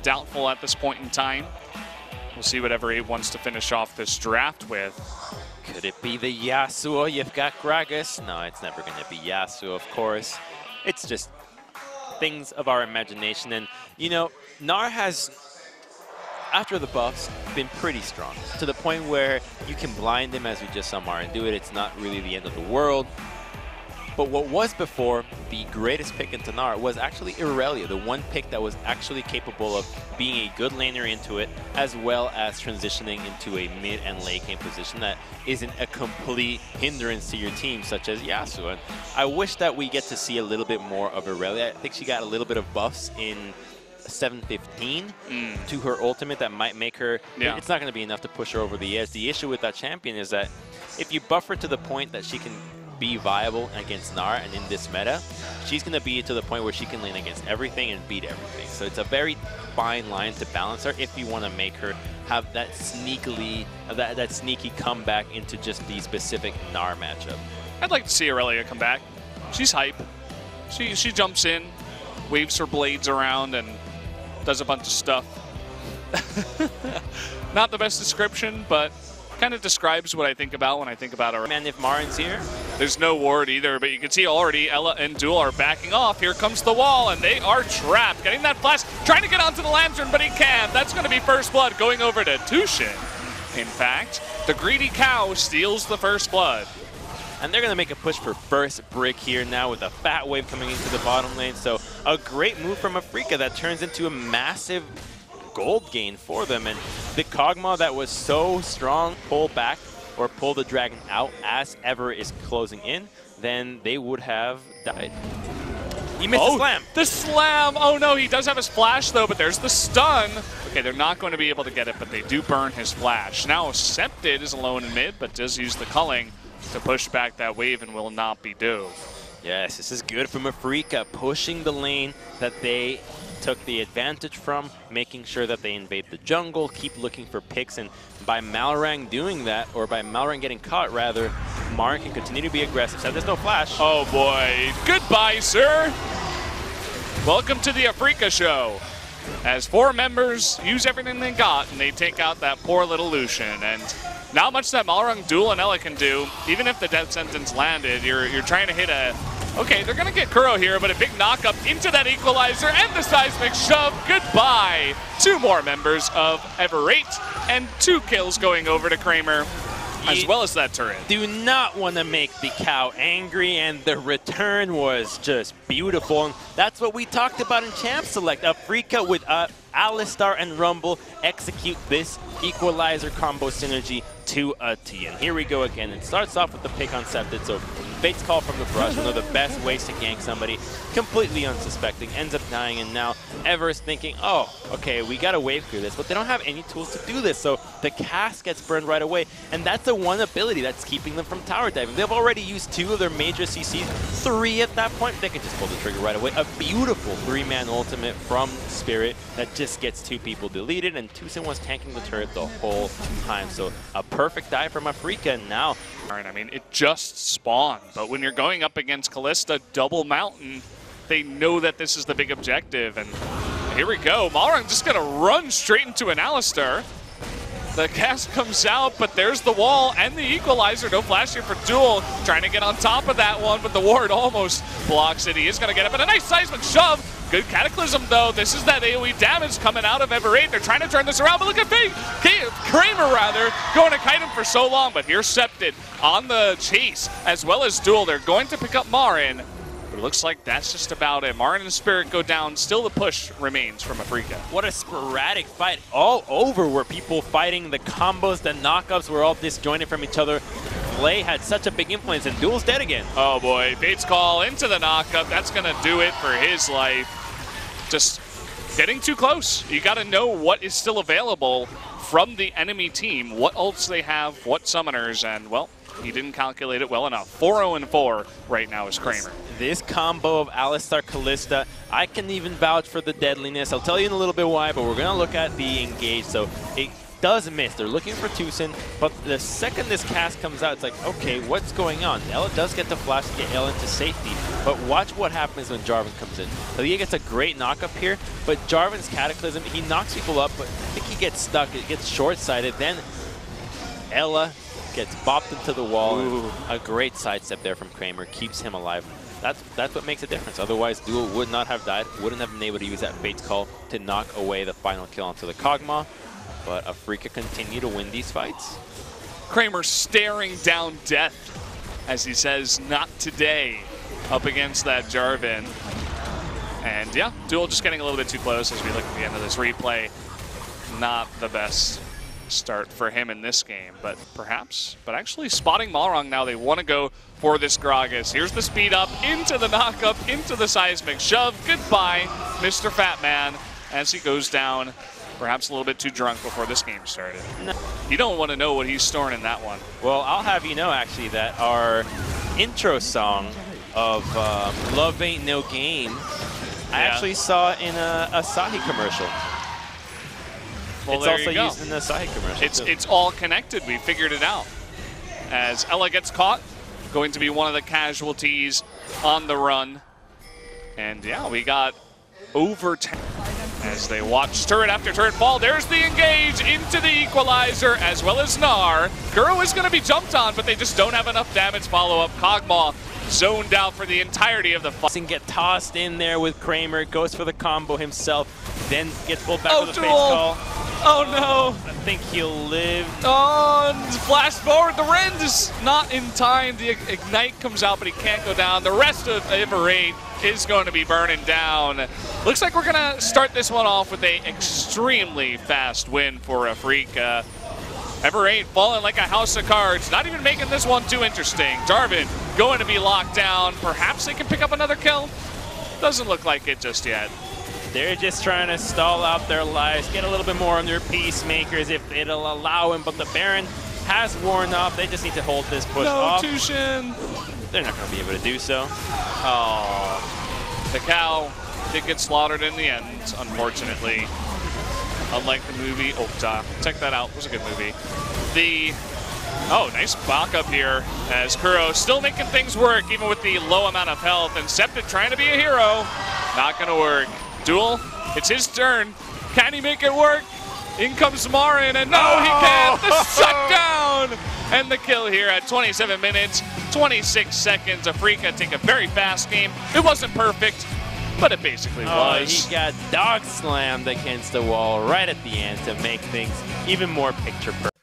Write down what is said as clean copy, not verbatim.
doubtful at this point in time. We'll see whatever he wants to finish off this draft with. Could it be the Yasuo? You've got Gragas. No, it's never going to be Yasuo, of course. It's just things of our imagination. And, you know, Gnar has, after the buffs, been pretty strong. To the point where you can blind him, as we just saw MaRin do it. It's not really the end of the world. But what was before the greatest pick into Gnar was actually Irelia, the one pick that was actually capable of being a good laner into it, as well as transitioning into a mid and late game position that isn't a complete hindrance to your team, such as Yasuo. And I wish that we get to see a little bit more of Irelia. I think she got a little bit of buffs in 7:15 to her ultimate that might make her, it's not going to be enough to push her over the edge. The issue with that champion is that if you buff her to the point that she can be viable against Gnar, and in this meta, she's going to be to the point where she can lane against everything and beat everything. So it's a very fine line to balance her if you want to make her have that sneakily, that sneaky comeback into just the specific Gnar matchup. I'd like to see Irelia come back. She's hype. She jumps in, waves her blades around, and does a bunch of stuff. Not the best description, but kind of describes what I think about when I think about her. And if MaRin's here, there's no ward either, but you can see already Ella and Duel are backing off. Here comes the wall, and they are trapped. Getting that flash, trying to get onto the Lantern, but he can't. That's going to be first blood going over to Tushin. In fact, the greedy cow steals the first blood. And they're going to make a push for first brick here now with a fat wave coming into the bottom lane. So a great move from Afrika that turns into a massive gold gain for them. And the Kog'Maw that was so strong, pull back or pull the dragon out as ever is closing in, then they would have died. He missed the slam. The slam! Oh no, he does have his flash though, but there's the stun. Okay, they're not going to be able to get it, but they do burn his flash. Now Sceptid is alone in mid, but does use the culling to push back that wave and will not be dove. Yes, this is good from Afrika, pushing the lane that they took the advantage from, making sure that they invade the jungle, keep looking for picks, and by MaRin doing that, or by MaRin getting caught rather, MaRin can continue to be aggressive. So there's no flash. Oh boy, goodbye sir! Welcome to the Afrika show. As 4 members use everything they got and they take out that poor little Lucian, and not much that MaRin, Duel, and Ella can do. Even if the death sentence landed, you're trying to hit a... Okay, they're going to get Kuro here, but a big knock-up into that equalizer and the seismic shove. Goodbye. 2 more members of Everate and 2 kills going over to Kramer, as well as that turret. Do not want to make the cow angry, and the return was just beautiful. And that's what we talked about in Champ Select. Afrika with Alistar and Rumble execute this equalizer combo synergy to a T. And here we go again. It starts off with the pick on Sceptid, so Fate's Call from the brush, one of the best ways to gank somebody, completely unsuspecting, ends up dying, and now Ever's thinking, oh, okay, we gotta wave through this, but they don't have any tools to do this, so the cast gets burned right away, and that's the one ability that's keeping them from tower diving. They've already used 2 of their major CCs, 3 at that point, they can just pull the trigger right away. A beautiful 3-man ultimate from Spirit that just gets 2 people deleted, and Tushin was tanking the turret the whole time, so a perfect dive from Afrika, and now... I mean, it just spawned, but when you're going up against Kalista, double mountain, they know that this is the big objective, and here we go. MaRin just gonna run straight into an Alistar. The cast comes out, but there's the wall and the equalizer. No flash here for Duel, trying to get on top of that one, but the ward almost blocks it. He is gonna get it, but a nice seismic shove. Good Cataclysm, though. This is that AoE damage coming out of Everate. They're trying to turn this around, but look at Kramer, going to kite him for so long. But here's Sceptid on the chase, as well as Duel. They're going to pick up MaRin, but it looks like that's just about it. MaRin and Spirit go down. Still the push remains from Afrika. What a sporadic fight all over, where people fighting the combos, the knockups were all disjointed from each other. Flay had such a big influence, and Duel's dead again. Oh boy, Fate's Call into the knockup. That's going to do it for his life. Just getting too close. You got to know what is still available from the enemy team, what ults they have, what summoners, and well, he didn't calculate it well enough. 4-0-4 right now is Kramer. This combo of Alistar Kalista, I can even vouch for the deadliness. I'll tell you in a little bit why, but we're going to look at the engage. So does miss. They're looking for Tucson, but the second this cast comes out, it's like, okay, what's going on? Ella does get the flash to get Ella into safety, but watch what happens when Jarvan comes in. He gets a great knock up here, but Jarvan's Cataclysm, he knocks people up, but I think he gets stuck. It gets short-sighted. Then Ella gets bopped into the wall. And a great sidestep there from Kramer keeps him alive. That's what makes a difference. Otherwise, Duel would not have died, wouldn't have been able to use that Fate's Call to knock away the final kill onto the Kog'Maw. But Afrika continue to win these fights. Kramer staring down death as he says, not today, up against that Jarvan. And yeah, Duel just getting a little bit too close as we look at the end of this replay. Not the best start for him in this game, but perhaps. But actually spotting Malrang now, they want to go for this Gragas. Here's the speed up, into the knock up, into the seismic shove. Goodbye, Mr. Fat Man, as he goes down. Perhaps a little bit too drunk before this game started. No. You don't want to know what he's storing in that one. Well, I'll have you know, actually, that our intro song of Love Ain't No Game, I actually saw in a Asahi commercial. Well, it's also used in the Asahi commercial. It's all connected. We figured it out. As Ella gets caught, going to be one of the casualties on the run. And yeah, we got over 10. As they watch turret after turret fall, there's the engage into the equalizer, as well as Gnar. Guro is going to be jumped on, but they just don't have enough damage follow-up. Kog'Maw zoned out for the entirety of the fight. And get tossed in there with Kramer, goes for the combo himself, then gets pulled back with a face call. Oh no! I think he'll live. Oh, flash forward. The rend is not in time. The ignite comes out, but he can't go down. The rest of Everate is going to be burning down. Looks like we're going to start this one off with an extremely fast win for Afrika. Everate falling like a house of cards, not even making this one too interesting. Jarvan going to be locked down. Perhaps they can pick up another kill. Doesn't look like it just yet. They're just trying to stall out their lives, get a little bit more on their peacemakers if it'll allow him, but the Baron has worn off. They just need to hold this push off. No, Tushin. They're not going to be able to do so. Oh, the cow did get slaughtered in the end, unfortunately. Unlike the movie Okta. Check that out. It was a good movie. Oh, nice block up here as Kuro still making things work even with the low amount of health. And Septic trying to be a hero. Not going to work. Duel, it's his turn. Can he make it work? In comes MaRin, and no, he can't. The shutdown! And the kill here at 27 minutes, 26 seconds. Afrika take a very fast game. It wasn't perfect, but it basically was. He got dog slammed against the wall right at the end to make things even more picture perfect.